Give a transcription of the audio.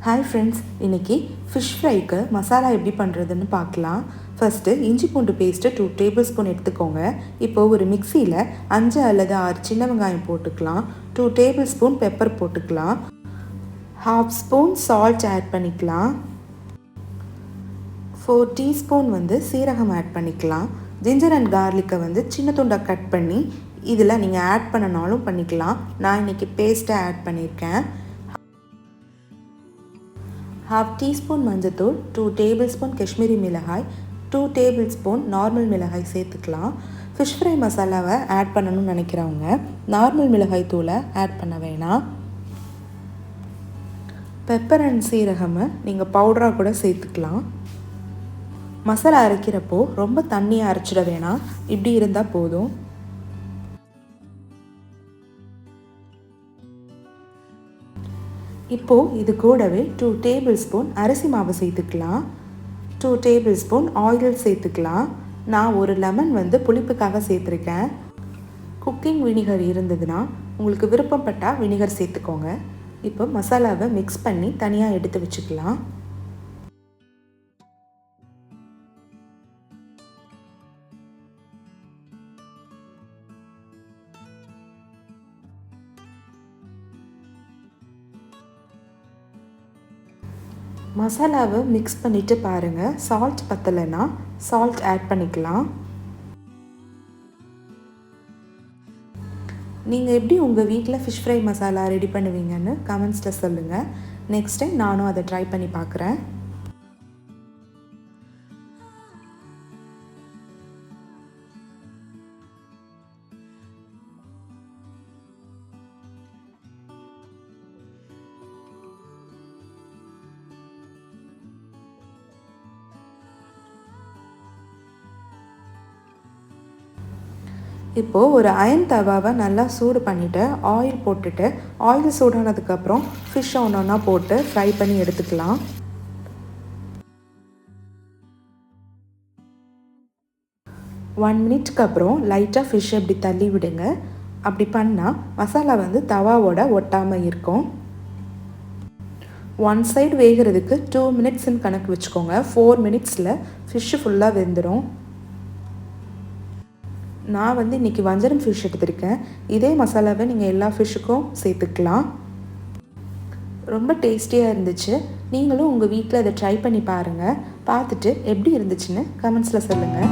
Hi friends, இன்றைக்கி fish ஃப்ரைக்கு masala எப்படி பண்ணுறதுன்னு பார்க்கலாம். ஃபஸ்ட்டு இஞ்சி பூண்டு பேஸ்ட்டு 2 டேபிள் ஸ்பூன் எடுத்துக்கோங்க. இப்போது ஒரு மிக்சியில் 5 அல்லது 6 சின்ன வெங்காயம் போட்டுக்கலாம். 2 டேபிள் ஸ்பூன் பெப்பர் போட்டுக்கலாம். 1/2 ஸ்பூன் சால்ட் ஆட் பண்ணிக்கலாம். 4 டீஸ்பூன் சீரகம் ஆட் பண்ணிக்கலாம். ஜிஞ்சர் அண்ட் கார்லிக்கை சின்ன துண்டாக கட் பண்ணி இதில் நீங்கள் ஆட் பண்ணனாலும் பண்ணிக்கலாம். நான் இன்றைக்கி பேஸ்ட்டை ஆட் பண்ணியிருக்கேன். 1/2 டீஸ்பூன் மஞ்சத்தூள், 2 டேபிள் ஸ்பூன் காஷ்மீரி மிளகாய், 2 டேபிள் ஸ்பூன் நார்மல் மிளகாய் சேர்த்துக்கலாம். ஃபிஷ் ஃப்ரை மசாலாவை ஆட் பண்ணணும்னு நினைக்கிறவங்க நார்மல் மிளகாய் தூளை ஆட் பண்ண வேணாம். பெப்பர் அண்ட் சீரகமை நீங்கள் பவுடராக கூட சேர்த்துக்கலாம். மசாலா அரைக்கிறப்போ ரொம்ப தண்ணியாக அரைச்சிட வேணாம், இப்படி இருந்தால் போதும். இப்போது இது கூடவே 2 டேபிள் ஸ்பூன் அரிசி மாவு சேர்த்துக்கலாம். 2 டேபிள் ஸ்பூன் ஆயில் சேர்த்துக்கலாம். நான் ஒரு லெமன் புளிப்புக்காக சேர்த்துருக்கேன். குக்கிங் வினிகர் இருந்ததுன்னா உங்களுக்கு விருப்பப்பட்டால் வினிகர் சேர்த்துக்கோங்க. இப்போ மசாலாவை மிக்ஸ் பண்ணி தனியாக எடுத்து வச்சுக்கலாம். மசாலாவை மிக்ஸ் பண்ணிவிட்டு பாருங்கள். சால்ட் பத்தலைன்னா சால்ட் ஆட் பண்ணிக்கலாம். நீங்கள் எப்படி உங்கள் வீட்டில் ஃபிஷ் ஃப்ரை மசாலா ரெடி பண்ணுவீங்கன்னு கமெண்ட்ஸில் சொல்லுங்கள். நெக்ஸ்ட் டைம் நானும் அதை ட்ரை பண்ணி பார்க்குறேன். இப்போது ஒரு அயன் தவாவை நல்லா சூடு பண்ணிவிட்டு ஆயில் போட்டுட்டு ஆயில் சூடானதுக்கப்புறம் ஃபிஷ்ஷை ஒன்று ஒன்றா போட்டு ஃப்ரை பண்ணி எடுத்துக்கலாம். ஒன் மினிட்க்கு அப்புறம் லைட்டாக ஃபிஷ்ஷை இப்படி தள்ளி விடுங்க. அப்படி பண்ணால் மசாலா தவாவோட ஒட்டாமல் இருக்கும். ஒன் சைடு வேகிறதுக்கு 2 மினிட்ஸ்ன்னு கணக்கு வச்சுக்கோங்க. 4 மினிட்ஸில் ஃபிஷ்ஷு ஃபுல்லாக வெந்துடும். நான் இன்றைக்கி வஞ்சரம் ஃபிஷ் எடுத்திருக்கேன். இதே மசாலாவை நீங்கள் எல்லா ஃபிஷ்ஷுக்கும் சேர்த்துக்கலாம். ரொம்ப டேஸ்டியாக இருந்துச்சு. நீங்களும் உங்கள் வீட்டில் அதை ட்ரை பண்ணி பாருங்கள். பார்த்துட்டு எப்படி இருந்துச்சுன்னு கமெண்ட்ஸில் சொல்லுங்கள்.